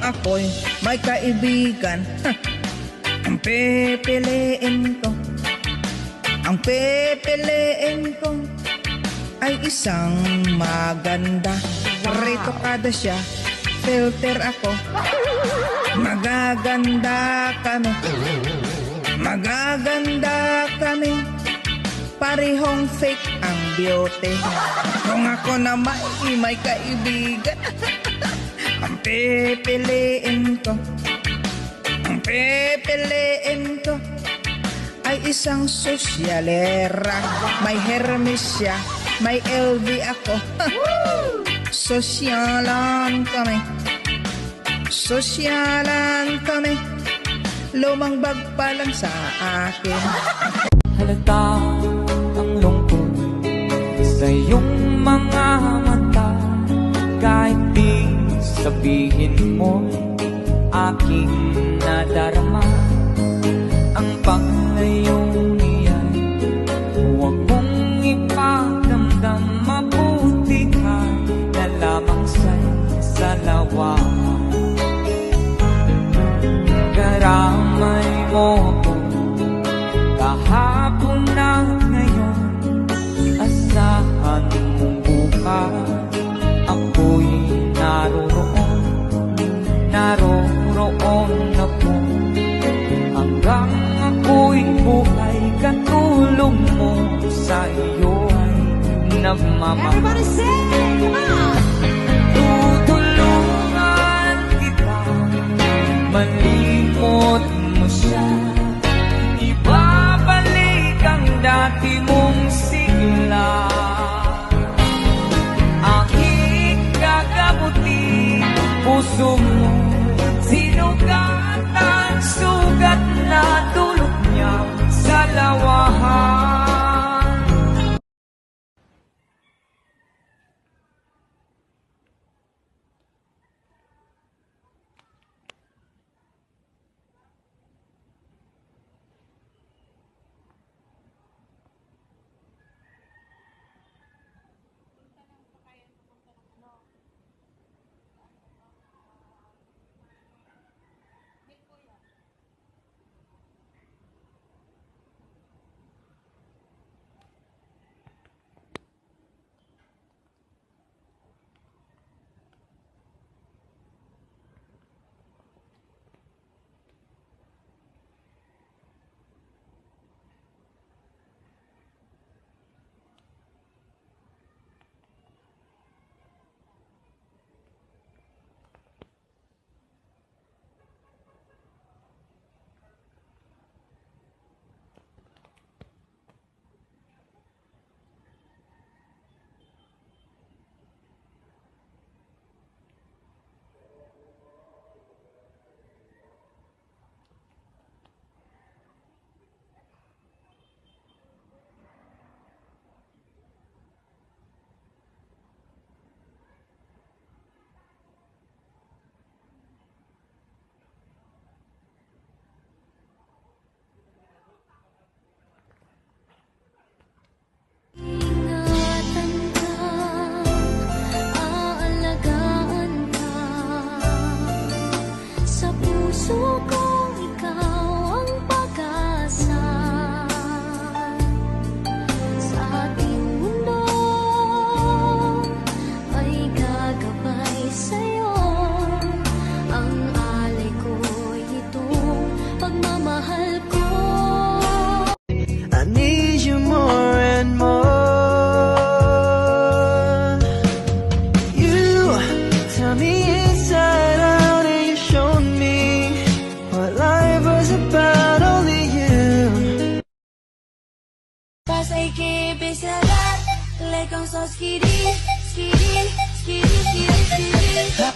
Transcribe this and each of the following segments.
ako'y may kaibigan, ang pipiliin ko, ang pipiliin ko ay isang maganda. Rito kada siya, filter ako. Magaganda kami, magaganda kami, parehong fake ang beauty. Kung ako na may kaibigan, ang pipiliin ko, ang pipiliin ko ay isang sosyalera. May Hermes siya, may LV ako. Sosyalan kami, sosyalan kami, lumang bag pa lang sa akin. Halata ang lungkot sa iyong mga mata, kahit di sabihin mo aking nadarama. Ang panglayong iyan, huwag mong ipagdamdam, mabuti ka na lamang sa'y salawa. Karamay mo ko kahapon na ngayon, asahan mong bukas ako'y naroroon, naroroon ako. Hanggang ako'y buhay, katulong mo sa iyo ay nagmamahal. Everybody sing, come on! Tutulungan kita, malimot mo siya, ibabalik ang dati mong sigla. Aking gagabuti, puso mo sinugat ang sugat na dulot niya sa lawahan. Skitty, skitty, skitty, skitty, skitty.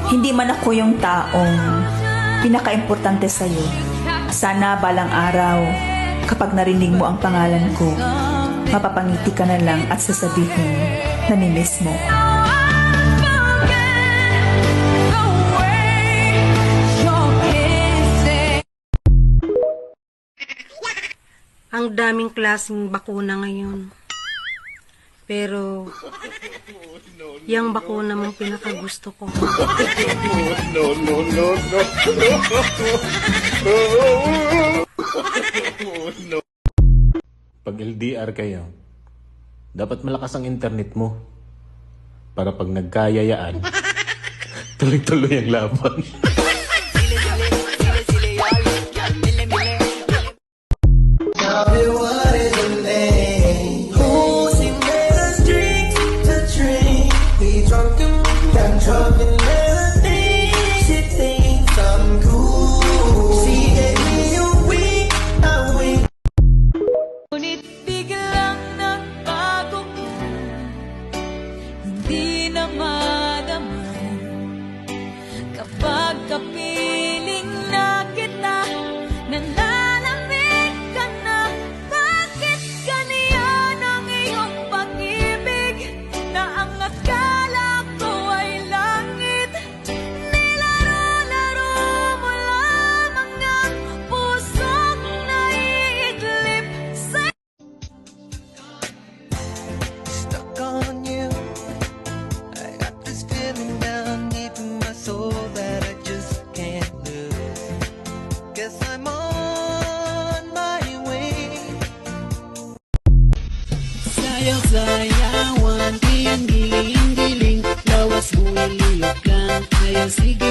Hindi man ako yung taong pinaka-importante sa'yo. Sana balang araw, kapag narinig mo ang pangalan ko, mapapangiti ka na lang at sasabihin, namimiss mo. Ang daming klaseng bakuna ngayon. Pero, yung bakuna mong pinakagusto ko. Pag LDR kayo, dapat malakas ang internet mo. Para pag nagkayayaan, tuloy-tuloy ang laban. Ngunit biglang nagbago ka, hindi na madamay. Kapag kapiling na kita, nalalamig ka na. Bakit ganyan ang iyong pag-ibig, na ang akala ko ay langit? Nilaro-laro mo lamang ang pusong naiidlip sa Stuck on you. I got this feeling down deep in my soul that I just can't lose. Guess I'm on my way. Sayaw-sayawan, tiyang giling-giling, lawas buhay liyog lang. Ayaw sige